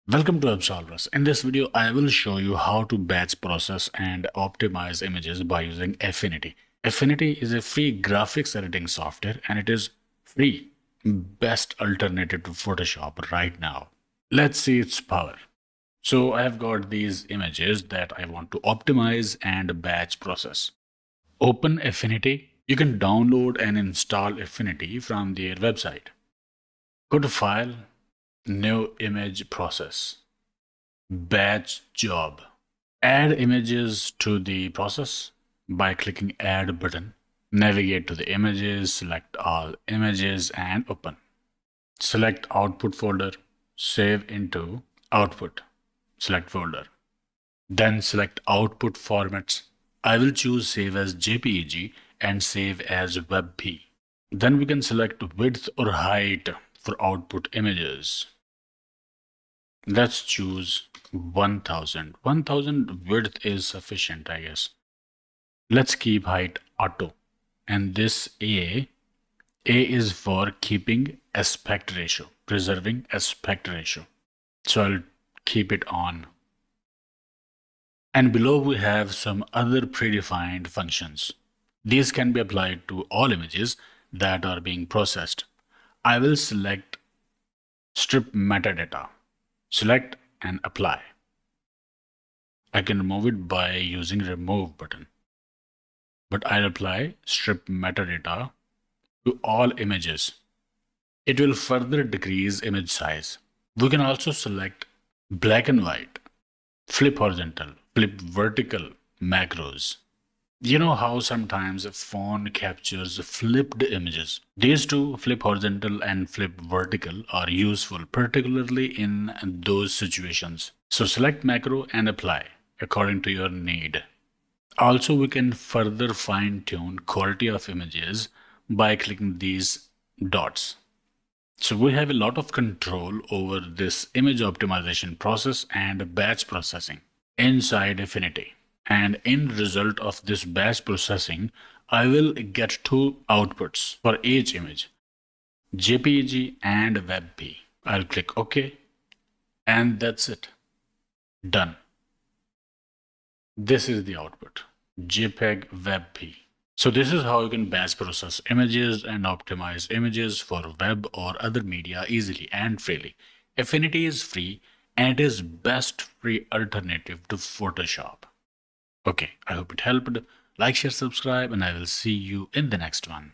Welcome to Absolvers. In this video, I will show you how to batch process and optimize images by using Affinity. Affinity is a free graphics editing software and it is free. Best alternative to Photoshop right now. Let's see its power. So I have got these images that I want to optimize and batch process. Open Affinity. You can download and install Affinity from their website. Go to File, New Image Process. Batch job. Add images to the process by clicking Add button. Navigate to the images, select all images and open. Select output folder, save into output. Select folder. Then select output formats. I will choose save as JPEG and save as WebP. Then we can select width or height for output images. Let's choose 1000. 1000 width is sufficient, I guess. Let's keep height auto. And this A is for keeping aspect ratio, preserving aspect ratio. So I'll keep it on. And below we have some other predefined functions. These can be applied to all images that are being processed. I will select strip metadata. Select and apply. I can remove it by using remove button. But I'll apply strip metadata to all images. It will further decrease image size. We can also select black and white, flip horizontal, flip vertical macros. You know how sometimes a phone captures flipped images. These two, flip horizontal and flip vertical, are useful, particularly in those situations. So select macro and apply according to your need. Also, we can further fine-tune quality of images by clicking these dots. So we have a lot of control over this image optimization process and batch processing inside Affinity. And in result of this batch processing, I will get two outputs for each image, JPEG and WebP. I'll click OK, and that's it. Done. This is the output, JPEG WebP. So this is how you can batch process images and optimize images for web or other media easily and freely. Affinity is free and it is best free alternative to Photoshop. Okay, I hope it helped. Like, share, subscribe, and I will see you in the next one.